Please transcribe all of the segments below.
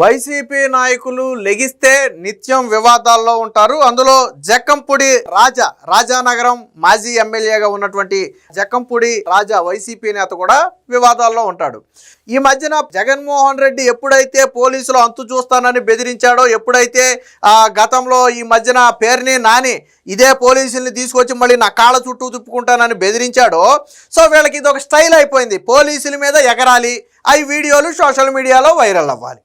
YCP నాయకులు లెగిస్తే నిత్యం వివాదాల్లో ఉంటారు. అందులో జక్కంపూడి రాజానగరం మాజీ ఎమ్మెల్యేగా ఉన్నటువంటి జక్కంపూడి రాజా వైసీపీ నేత కూడా వివాదాల్లో ఉంటాడు. ఈ మధ్యన జగన్మోహన్ రెడ్డి ఎప్పుడైతే పోలీసులు అంతు చూస్తానని బెదిరించాడో, ఎప్పుడైతే గతంలో ఈ మధ్యన పేరుని నాని ఇదే పోలీసుల్ని తీసుకొచ్చి మళ్ళీ నా కాళ్ళ చుట్టూ తిప్పుకుంటానని బెదిరించాడో, సో వీళ్ళకి ఇది ఒక స్టైల్ అయిపోయింది. పోలీసుల మీద ఎగరాలి, అవి వీడియోలు సోషల్ మీడియాలో వైరల్ అవ్వాలి.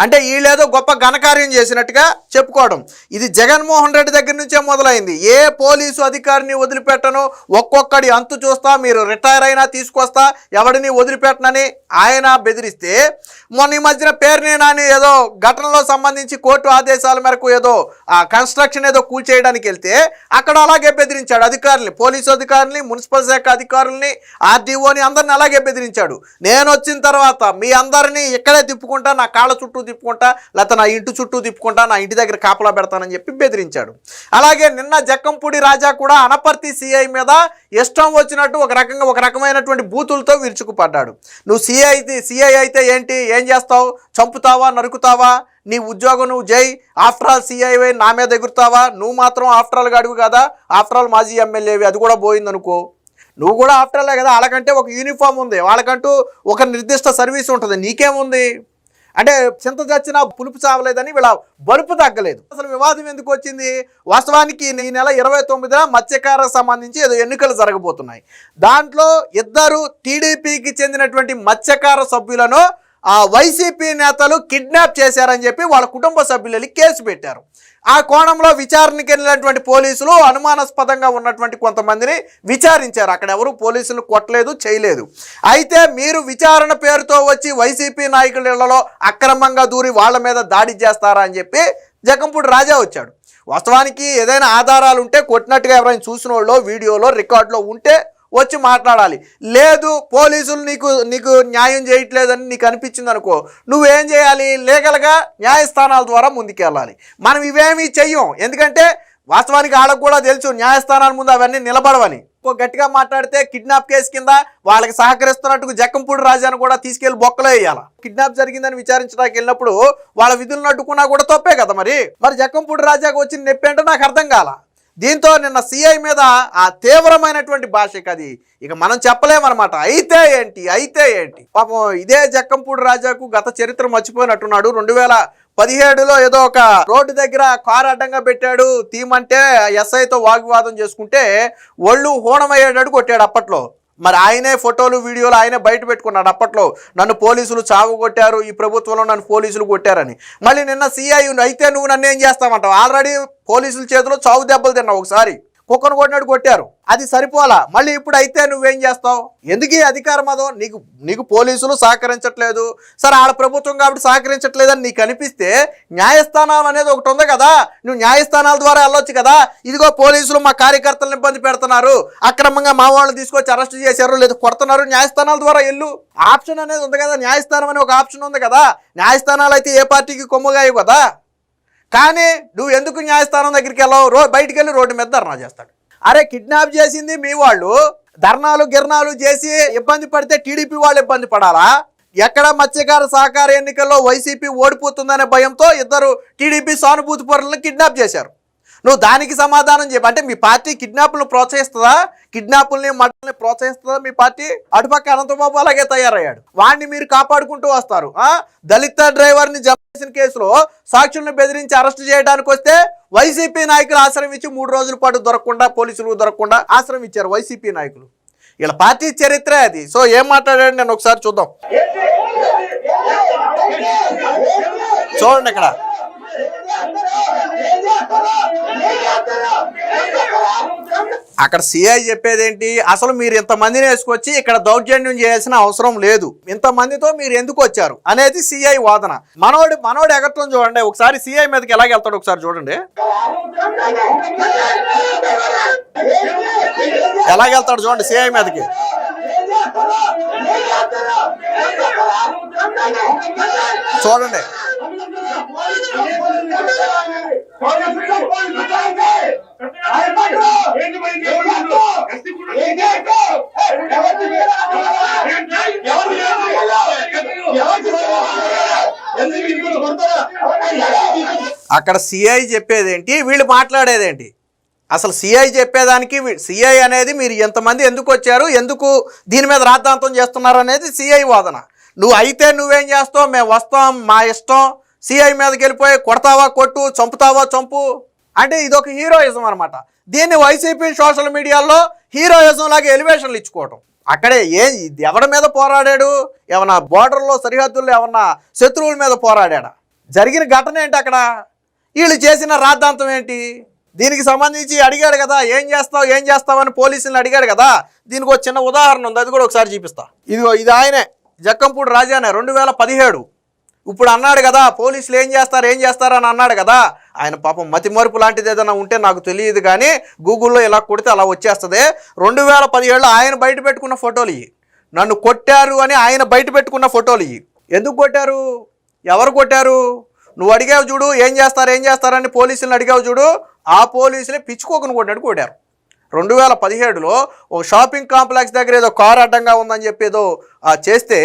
అంటే వీళ్ళేదో గొప్ప ఘనకార్యం చేసినట్టుగా చెప్పుకోవడం. ఇది జగన్మోహన్ రెడ్డి దగ్గర నుంచే మొదలైంది. ఏ పోలీసు అధికారిని వదిలిపెట్టను, ఒక్కొక్కడి అంతు చూస్తా, మీరు రిటైర్ అయినా తీసుకొస్తా, ఎవడిని వదిలిపెట్టనని ఆయన బెదిరిస్తే, మొన్న ఈ మధ్యన పేరుని నాని ఏదో ఘటనలో సంబంధించి కోర్టు ఆదేశాల మేరకు ఏదో కన్స్ట్రక్షన్ ఏదో కూల్చేయడానికి వెళ్తే అక్కడ అలాగే బెదిరించాడు అధికారుల్ని, పోలీసు అధికారుల్ని, మున్సిపల్ శాఖ అధికారుల్ని, ఆర్డీఓని అందరిని అలాగే బెదిరించాడు. నేను వచ్చిన తర్వాత మీ అందరినీ ఇక్కడే తిప్పుకుంటా, నా కాళ్ళ చుట్టూ తిప్పుకుంటా, లేకపోతే నా ఇంటి చుట్టూ తిప్పుకుంటా, నా ఇంటి దగ్గర కాపలా పెడతానని చెప్పి బెదిరించాడు. అలాగే నిన్న జక్కంపూడి రాజా కూడా అనపర్తి సిఐ మీద ఇష్టం వచ్చినట్టు ఒక రకమైనటువంటి బూతులతో విరుచుకుపడ్డాడు. నువ్వు సిఐ అయితే ఏంటి, ఏం చేస్తావు, చంపుతావా, నరుకుతావా, నీ ఉద్యోగం నువ్వు జై, ఆఫ్టర్ ఆల్ సిఐవై నా మీద ఎగురుతావా, నువ్వు మాత్రం ఆఫ్టర్ ఆల్ గడువు కదా, ఆఫ్టర్ ఆల్ మాజీ ఎమ్మెల్యేవి, అది కూడా పోయిందనుకో, నువ్వు కూడా ఆఫ్టర్ ఆల్ కదా, వాళ్ళకంటే ఒక యూనిఫామ్ ఉంది, వాళ్ళకంటూ ఒక నిర్దిష్ట సర్వీస్ ఉంటుంది, నీకేముంది అంటే చింత చచ్చినా పులుపు చావలేదని వీళ్ళ బలుపు తగ్గలేదు. అసలు వివాదం ఎందుకు వచ్చింది? వాస్తవానికి ఈ నెల 29న మత్స్యకారకు సంబంధించి ఏదో ఎన్నికలు జరగబోతున్నాయి. దాంట్లో ఇద్దరు టీడీపీకి చెందినటువంటి మత్స్యకార సభ్యులను వైసీపీ నేతలు కిడ్నాప్ చేశారని చెప్పి వాళ్ళ కుటుంబ సభ్యులు కేసు పెట్టారు. ఆ కోణంలో విచారణకి వెళ్ళినటువంటి పోలీసులు అనుమానాస్పదంగా ఉన్నటువంటి కొంతమందిని విచారించారు. అక్కడ ఎవరు పోలీసులు కొట్టలేదు, చేయలేదు. అయితే మీరు విచారణ పేరుతో వచ్చి వైసీపీ నాయకుల ఇళ్లలో అక్రమంగా దూరి వాళ్ళ మీద దాడి చేస్తారా అని చెప్పి జక్కంపూడి రాజా వచ్చాడు. వాస్తవానికి ఏదైనా ఆధారాలు ఉంటే, కొట్టినట్టుగా ఎవరైనా చూసిన వాళ్ళు వీడియోలో రికార్డులో ఉంటే వచ్చి మాట్లాడాలి. లేదు పోలీసులు నీకు న్యాయం చేయట్లేదని నీకు అనిపించింది అనుకో, నువ్వేం చేయాలి, లీగల్గా న్యాయస్థానాల ద్వారా ముందుకెళ్ళాలి. మనం ఇవేమీ చెయ్యం, ఎందుకంటే వాస్తవానికి వాళ్ళకు కూడా తెలుసు న్యాయస్థానాల ముందు అవన్నీ నిలబడవని. గట్టిగా మాట్లాడితే కిడ్నాప్ కేసు కింద వాళ్ళకి సహకరిస్తున్నట్టు జక్కంపూడి రాజాను కూడా తీసుకెళ్లి బొక్కలో వేయాలి. కిడ్నాప్ జరిగిందని విచారించడానికి వెళ్ళినప్పుడు వాళ్ళ విధులను అడ్డుకున్నా కూడా తప్పే కదా. మరి జక్కంపూడి రాజాకు వచ్చిన నొప్పి అంటే నాకు అర్థం కాల. దీంతో నిన్న సిఐ మీద ఆ తీవ్రమైనటువంటి భాషకి అది ఇక మనం చెప్పలేమన్నమాట. అయితే ఏంటి పాపం ఇదే జక్కంపూడి రాజాకు గత చరిత్ర మర్చిపోయినట్టున్నాడు. 2017లో ఏదో ఒక రోడ్డు దగ్గర కారు అడ్డంగా పెట్టాడు, తీమంటే ఎస్ఐతో వాగ్వాదం చేసుకుంటే ఒళ్ళు హోణమయ్యేటట్టు కొట్టాడు అప్పట్లో. మరి ఆయనే ఫోటోలు వీడియోలు ఆయనే బయట పెట్టుకున్నాడు అప్పట్లో, నన్ను పోలీసులు చావు కొట్టారు, ఈ ప్రభుత్వంలో నన్ను పోలీసులు కొట్టారని. మళ్ళీ నిన్న సిఐ అయితే నువ్వు నన్ను ఏం చేస్తామంటావు, ఆల్రెడీ పోలీసుల చేతిలో చావు దెబ్బలు తిన్నావు, ఒకసారి కుక్కను కొట్టినట్టు కొట్టారు, అది సరిపోలా, మళ్ళీ ఇప్పుడు అయితే నువ్వేం చేస్తావు? ఎందుకు ఈ అధికార మదం? నీకు పోలీసులు సహకరించట్లేదు, సరే ఆడ ప్రభుత్వం కాబట్టి సహకరించట్లేదని నీకు అనిపిస్తే న్యాయస్థానాలు అనేది ఒకటి ఉంది కదా, నువ్వు న్యాయస్థానాల ద్వారా వెళ్ళొచ్చు కదా. ఇదిగో పోలీసులు మా కార్యకర్తలను ఇబ్బంది పెడుతున్నారు, అక్రమంగా మా వాళ్ళని తీసుకొచ్చి అరెస్ట్ చేశారు, లేదు కొడుతున్నారు, న్యాయస్థానాల ద్వారా వెళ్ళు, ఆప్షన్ అనేది ఉంది కదా, న్యాయస్థానం అనే ఒక ఆప్షన్ ఉంది కదా. న్యాయస్థానాలు అయితే ఏ పార్టీకి కొమ్ముగాయవు కదా. కానీ నువ్వు ఎందుకు న్యాయస్థానం దగ్గరికి వెళ్ళావు? బయటికి వెళ్ళి రోడ్డు మీద ధర్నా చేస్తాడు. అరే కిడ్నాప్ చేసింది మీ వాళ్ళు, ధర్నాలు చేసి ఇబ్బంది పడితే టీడీపీ వాళ్ళు ఇబ్బంది పడాలా? ఎక్కడ మత్స్యకార సహకార ఎన్నికల్లో వైసీపీ ఓడిపోతుందనే భయంతో ఇద్దరు టీడీపీ సానుభూతి పరులను కిడ్నాప్ చేశారు. నువ్వు దానికి సమాధానం చెప్పి, అంటే మీ పార్టీ కిడ్నాప్లను ప్రోత్సహిస్తుందా? కిడ్నాపుల్ని మటల్ని ప్రోత్సహిస్తుందా మీ పార్టీ? అటుపక్క అనంతబాబు అలాగే తయారయ్యాడు, వాడిని మీరు కాపాడుకుంటూ వస్తారు. దళిత డ్రైవర్ని జమ చేసిన కేసులో సాక్షులను బెదిరించి అరెస్ట్ చేయడానికి వస్తే వైసీపీ నాయకులు ఆశ్రయం ఇచ్చి 3 రోజుల పాటు దొరకకుండా, పోలీసులు దొరకకుండా ఆశ్రయం ఇచ్చారు వైసీపీ నాయకులు. వీళ్ళ పార్టీ చరిత్ర అది. సో ఏం మాట్లాడాడు నేను ఒకసారి చూద్దాం. చూడండి ఇక్కడ అక్కడ సిఐ చెప్పేదేంటి, అసలు మీరు ఇంతమందిని వేసుకొచ్చి ఇక్కడ దౌర్జన్యం చేయాల్సిన అవసరం లేదు, ఇంతమందితో మీరు ఎందుకు వచ్చారు అనేది సిఐ వాదన. మనోడు ఎగట్టం చూడండి, ఒకసారి సిఐ మీదకి ఎలాగ వెళ్తాడు ఒకసారి చూడండి, ఎలాగెళ్తాడు చూడండి సిఐ మీదకి. చూడండి ఎందుకు అక్కడ సిఐ చెప్పేదేంటి, వీళ్ళు మాట్లాడేదేంటి? అసలు సిఐ చెప్పేదానికి సిఐ అనేది మీరు ఎంతమంది ఎందుకు వచ్చారు, ఎందుకు దీని మీద రాద్ధాంతం చేస్తున్నారు అనేది సిఐ వాదన. నువ్వు అయితే నువ్వేం చేస్తావు, మేము వస్తాం మా ఇష్టం, సిఐ మీదకి వెళ్ళిపోయి కొడతావా కొట్టు, చంపుతావా చంపు అంటే ఇదొక హీరోయిజం అనమాట. దీన్ని వైసీపీ సోషల్ మీడియాలో హీరోయిజం లాగా ఎలివేషన్లు ఇచ్చుకోవటం. అక్కడే ఎవరి మీద పోరాడాడు, ఏమన్నా బోర్డర్లో సరిహద్దుల్లో ఏమన్నా శత్రువుల మీద పోరాడా? జరిగిన ఘటన ఏంటి అక్కడ, వీళ్ళు చేసిన రాద్ధాంతం ఏంటి? దీనికి సంబంధించి అడిగాడు కదా, ఏం చేస్తావు అని పోలీసులను అడిగాడు కదా. దీనికి ఒక చిన్న ఉదాహరణ ఉంది, అది కూడా ఒకసారి చూపిస్తా. ఇది ఆయనే జక్కంపూడి రాజానే 2017 ఇప్పుడు అన్నాడు కదా, పోలీసులు ఏం చేస్తారు అని అన్నాడు కదా. ఆయన పాపం మతి మరుపు లాంటిది ఏదైనా ఉంటే నాకు తెలియదు కానీ గూగుల్లో ఇలా కొడితే అలా వచ్చేస్తుంది. 2017 ఆయన బయట పెట్టుకున్న ఫోటోలు ఇవి. నన్ను కొట్టారు అని ఆయన బయట పెట్టుకున్న ఫోటోలు ఇవి. ఎందుకు కొట్టారు, ఎవరు కొట్టారు? నువ్వు అడిగావు చూడు, ఏం చేస్తారని పోలీసులను అడిగావు చూడు, ఆ పోలీసులే పిచ్చుకోకను కొట్టినట్టు కొట్టారు. 2017లో ఒక షాపింగ్ కాంప్లెక్స్ దగ్గర ఏదో కారు అడ్డంగా ఉందని చెప్పి ఏదో చేస్తే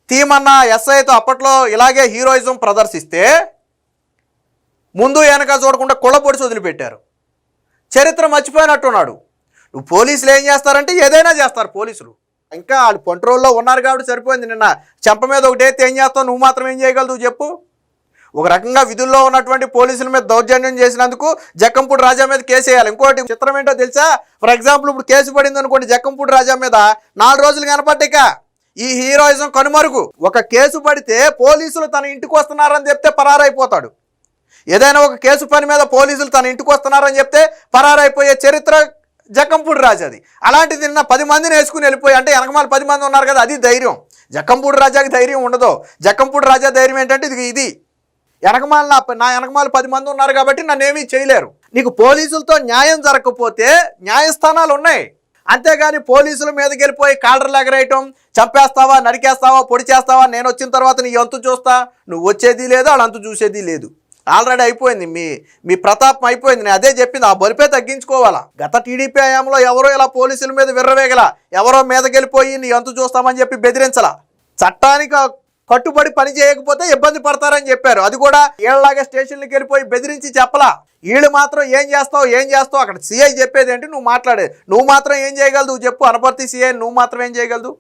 తీమన్న ఎస్ఐతో అప్పట్లో ఇలాగే హీరోయిజం ప్రదర్శిస్తే ముందు వెనక చూడకుండా కుళ్ళపొడిచి వదిలిపెట్టారు. చరిత్ర మర్చిపోయినట్టున్నాడు. నువ్వు పోలీసులు ఏం చేస్తారంటే ఏదైనా చేస్తారు పోలీసులు. ఇంకా వాళ్ళు కంట్రోల్లో ఉన్నారు కాబట్టి సరిపోయింది. నిన్న చెంప మీద ఒకటైతే ఏం చేస్తావు, నువ్వు మాత్రం ఏం చేయగలదు చెప్పు? ఒక రకంగా విధుల్లో ఉన్నటువంటి పోలీసుల మీద దౌర్జన్యం చేసినందుకు జక్కంపూడి రాజా మీద కేసు వేయాలి. ఇంకోటి చిత్రం ఏంటో తెలుసా? ఫర్ ఎగ్జాంపుల్ ఇప్పుడు కేసు పడింది అనుకోండి జక్కంపూడి రాజా మీద, 4 రోజులు కనపడ్డాక ఈ హీరోయిజం కనుమరుగు. ఒక కేసు పడితే పోలీసులు తన ఇంటికి వస్తున్నారని చెప్తే పరారైపోతాడు. ఏదైనా ఒక కేసు పని మీద పోలీసులు తన ఇంటికి వస్తున్నారని చెప్తే పరారైపోయే చరిత్ర జక్కంపూడి రాజాది. అలాంటిది నిన్న 10 మందిని వేసుకుని వెళ్ళిపోయి, అంటే వెనకమాల 10 మంది ఉన్నారు కదా, అది ధైర్యం. జక్కంపూడి రాజాకి ధైర్యం ఉండదు. జక్కంపూడి రాజా ధైర్యం ఏంటంటే ఇది నా వెనకమాల 10 మంది ఉన్నారు కాబట్టి నన్నేమీ చేయలేరు. నీకు పోలీసులతో న్యాయం జరగకపోతే న్యాయస్థానాలు ఉన్నాయి. అంతేగాని పోలీసుల మీదకి వెళ్ళిపోయి కాలర్లు ఎగరేయటం, చంపేస్తావా, నరికేస్తావా, పొడి చేస్తావా, నేను వచ్చిన తర్వాత నీ అంతు చూస్తా, నువ్వు వచ్చేది లేదు, వాళ్ళ అంతు చూసేది లేదు. ఆల్రెడీ అయిపోయింది, మీ ప్రతాపం అయిపోయింది. నేను అదే చెప్పింది, ఆ బలిపే తగ్గించుకోవాలా. గత టీడీపీ హయాంలో ఎవరో ఇలా పోలీసుల మీద విర్రవేగల, ఎవరో మీదకి వెళ్ళిపోయి నీ అంతు చూస్తామని చెప్పి బెదిరించలా. చట్టానికి కట్టుబడి పని చేయకపోతే ఇబ్బంది పడతారని చెప్పారు. అది కూడా ఏళ్ళలాగా స్టేషన్లకు వెళ్ళిపోయి బెదిరించి చెప్పలా. వీళ్ళు మాత్రం ఏం చేస్తావు అక్కడ సిఐ చెప్పేది ఏంటి, నువ్వు మాట్లాడేది. నువ్వు మాత్రం ఏం చేయగలదు చెప్పు, అనపర్తి సిఐ నువ్వు మాత్రం ఏం చేయగలదు?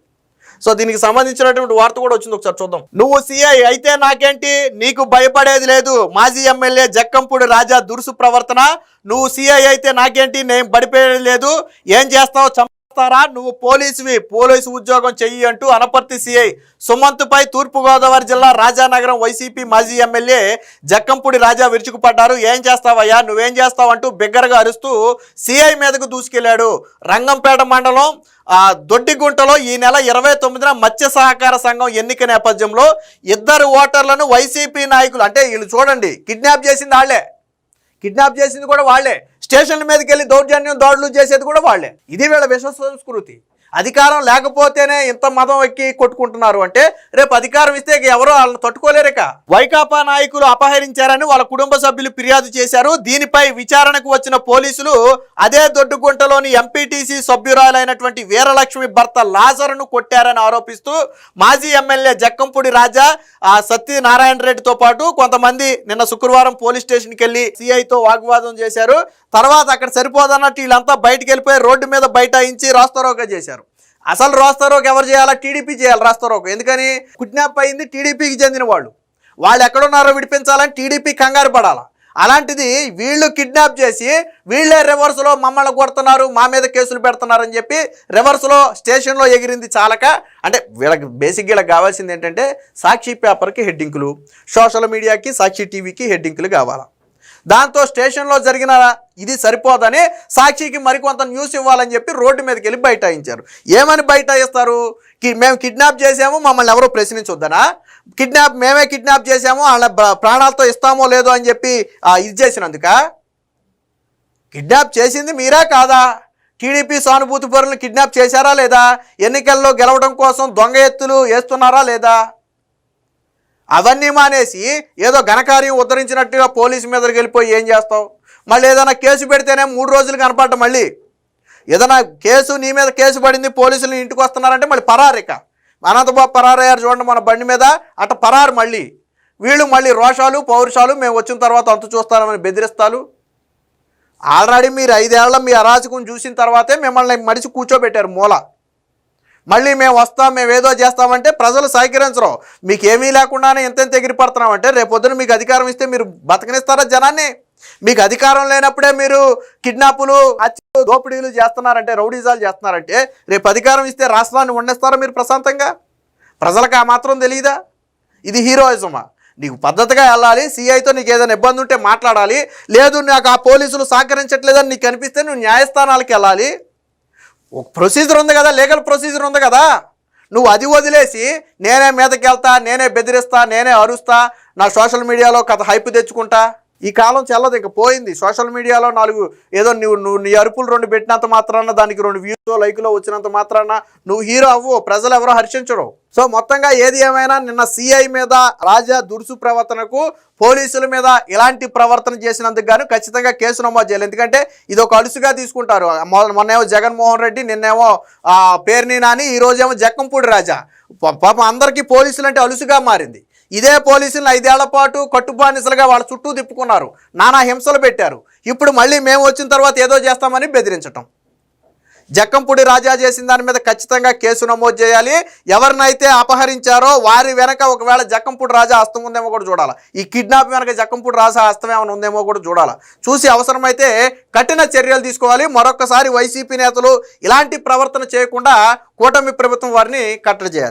సో దీనికి సంబంధించినటువంటి వార్త కూడా వచ్చింది, ఒకసారి చూద్దాం. నువ్వు సిఐ అయితే నాకేంటి, నీకు భయపడేది లేదు. మాజీ ఎమ్మెల్యే జక్కంపూడి రాజా దురుసు ప్రవర్తన. నువ్వు సిఐ అయితే నాకేంటి, నేను భయపడేది లేదు. ఏం చేస్తావు, చంపుతారా? నువ్వు పోలీసు ఉద్యోగం చెయ్యి అంటూ అనపర్తి సిఐ సుమంత్పై తూర్పుగోదావరి జిల్లా రాజానగరం వైసీపీ మాజీ ఎమ్మెల్యే జక్కంపూడి రాజా విరుచుకుపడ్డారు. ఏం చేస్తావయ్యా, నువ్వేం చేస్తావు అంటూ బిగ్గరగా అరుస్తూ సిఐ మీదకు దూసుకెళ్లాడు. రంగంపేట మండలం దొడ్డిగుంటలో ఈ నెల 29న మత్స్య సహకార సంఘం ఎన్నిక నేపథ్యంలో 2 ఓటర్లను వైసీపీ నాయకులు, అంటే వీళ్ళు చూడండి, కిడ్నాప్ చేసింది కూడా వాళ్ళే, స్టేషన్ల మీదకి వెళ్ళి దాడులు చేసేది కూడా వాళ్ళే. ఇది వీళ్ళ విష సంస్కృతి. అధికారం లేకపోతేనే ఇంత మదం ఎక్కి కొట్టుకుంటున్నారు అంటే రేపు అధికారం ఇస్తే ఎవరో వాళ్ళని తట్టుకోలేరుక. వైకాపా నాయకులు అపహరించారని వాళ్ళ కుటుంబ సభ్యులు ఫిర్యాదు చేశారు. దీనిపై విచారణకు వచ్చిన పోలీసులు అదే దొడ్డుగుంటలోని ఎంపీటీసీ సభ్యురాలైనటువంటి వీరలక్ష్మి భర్త లాజరును కొట్టారని ఆరోపిస్తూ మాజీ ఎమ్మెల్యే జక్కంపూడి రాజా సత్యనారాయణ రెడ్డితో పాటు కొంతమంది నిన్న శుక్రవారం పోలీస్ స్టేషన్కి వెళ్ళి సిఐతో వాగ్వాదం చేశారు. తర్వాత అక్కడ సరిపోదన్నట్టు వీళ్ళంతా బయటికి వెళ్ళిపోయి రోడ్డు మీద బైఠాయించి రాస్తారోగా చేశారు. అసలు రాస్తారోకు ఎవరు చేయాలా? టీడీపీ చేయాలి రాస్తారోకు. ఎందుకని? కిడ్నాప్ అయింది టీడీపీకి చెందిన వాళ్ళు ఎక్కడున్నారో విడిపించాలని టీడీపీ కంగారు పడాలా. అలాంటిది వీళ్ళు కిడ్నాప్ చేసి వీళ్ళే రివర్స్లో మమ్మల్ని కొడుతున్నారు, మా మీద కేసులు పెడుతున్నారని చెప్పి రివర్స్లో స్టేషన్లో ఎగిరింది చాలక. అంటే వీళ్ళకి బేసిక్గా వీళ్ళకి కావాల్సింది ఏంటంటే సాక్షి పేపర్కి హెడ్డింకులు, సోషల్ మీడియాకి సాక్షి టీవీకి హెడ్డింకులు కావాలా. దాంతో స్టేషన్లో జరిగిన ఇది సరిపోదని సాక్షికి మరికొంత న్యూస్ ఇవ్వాలని చెప్పి రోడ్డు మీదకి వెళ్ళి బైఠాయించారు. ఏమని బైఠాయిస్తారు? మేము కిడ్నాప్ చేసాము, మమ్మల్ని ఎవరో ప్రశ్నించొద్దనా? మేమే కిడ్నాప్ చేసాము, వాళ్ళ ప్రాణాలతో ఇస్తామో లేదో అని చెప్పి ఇది చేసినందుక? కిడ్నాప్ చేసింది మీరా కాదా? టీడీపీ సానుభూతి పరులను కిడ్నాప్ చేశారా లేదా? ఎన్నికల్లో గెలవడం కోసం దొంగ ఎత్తులు వేస్తున్నారా లేదా? అవన్నీ మానేసి ఏదో ఘనకార్యం ఉద్ధరించినట్టుగా పోలీసు మీదకి వెళ్ళిపోయి ఏం చేస్తావు? మళ్ళీ ఏదైనా కేసు పెడితేనే 3 రోజులు కనపడ్డ, మళ్ళీ ఏదైనా నీ మీద కేసు పడింది, పోలీసులు ఇంటికి వస్తున్నారంటే మళ్ళీ పరారు. ఇక అనంతబాబు పరారయ్యారు చూడండి మన బండి మీద, అట్ట పరారు. మళ్ళీ వీళ్ళు మళ్ళీ రోషాలు పౌరుషాలు మేము వచ్చిన తర్వాత అంతు చూస్తామని బెదిరిస్తాలు. ఆల్రెడీ మీరు 5 ఏళ్ల మీ అరాచకం చూసిన తర్వాతే మిమ్మల్ని మడిచి కూర్చోబెట్టారు మూల. మళ్ళీ మేము వస్తాం, మేము ఏదో చేస్తామంటే ప్రజలు సహకరించరు. మీకు ఏమీ లేకుండానే ఎంతెంత ఎగిరిపడుతున్నామంటే రేపొద్దున మీకు అధికారం ఇస్తే మీరు బతకనిస్తారా జనాన్ని? మీకు అధికారం లేనప్పుడే మీరు కిడ్నాపులు, హత్యలు, దోపిడీలు చేస్తున్నారంటే, రౌడీజాలు చేస్తున్నారంటే రేపు అధికారం ఇస్తే రాష్ట్రాన్ని వండేస్తారా మీరు ప్రశాంతంగా? ప్రజలకు ఆ మాత్రం తెలియదా? ఇది హీరోయిజమా? నీకు పద్ధతిగా వెళ్ళాలి, సిఐతో నీకు ఏదైనా ఇబ్బంది ఉంటే మాట్లాడాలి. లేదు నాకు ఆ పోలీసులు సహకరించట్లేదని నీకు కనిపిస్తే నువ్వు న్యాయస్థానాలకు వెళ్ళాలి. ఒక ప్రొసీజర్ ఉంది కదా, లీగల్ ప్రొసీజర్ ఉంది కదా. నువ్వు అది వదిలేసి నేనే మీదకి వెళ్తా, నేనే బెదిరిస్తా, నేనే అరుస్తా, నా సోషల్ మీడియాలో కథ హైప్ తెచ్చుకుంటా, ఈ కాలం చెల్లదు, ఇంకా పోయింది. సోషల్ మీడియాలో 4 ఏదో నువ్వు నీ అరుపులు 2 పెట్టినంత మాత్రాన, దానికి 2 వ్యూస్ లైక్లో వచ్చినంత మాత్రాన నువ్వు హీరో అవ్వు, ప్రజలు ఎవరో హర్షించరు. సో మొత్తంగా ఏది ఏమైనా నిన్న సిఐ మీద రాజా దురుసు ప్రవర్తనకు, పోలీసుల మీద ఇలాంటి ప్రవర్తన చేసినందుకు గాను ఖచ్చితంగా కేసు నమోదు చేయాలి. ఎందుకంటే ఇది ఒక అలుసుగా తీసుకుంటారు. మొన్నేమో జగన్మోహన్ రెడ్డి, నిన్నేమో పేర్ని నాని, ఈ రోజేమో జక్కంపూడి రాజా. పాపం అందరికీ పోలీసులు అంటే అలుసుగా మారింది. ఇదే పోలీసులను 5 ఏళ్ల పాటు కట్టుబానిసలుగా వాళ్ళ చుట్టూ తిప్పుకున్నారు, నానా హింసలు పెట్టారు. ఇప్పుడు మళ్ళీ మేము వచ్చిన తర్వాత ఏదో చేస్తామని బెదిరించటం. జక్కంపూడి రాజా చేసిన దాని మీద ఖచ్చితంగా కేసు నమోదు చేయాలి. ఎవరినైతే అపహరించారో వారి వెనక ఒకవేళ జక్కంపూడి రాజా హస్తం ఉందేమో కూడా చూడాలి. ఈ కిడ్నాప్ వెనక జక్కంపూడి రాజా హస్తం ఏమైనా ఉందేమో కూడా చూడాలి. చూసి అవసరమైతే కఠిన చర్యలు తీసుకోవాలి. మరొకసారి వైసీపీ నేతలు ఇలాంటి ప్రవర్తన చేయకుండా కూటమి ప్రభుత్వం వారిని కట్టడి చేయాలి.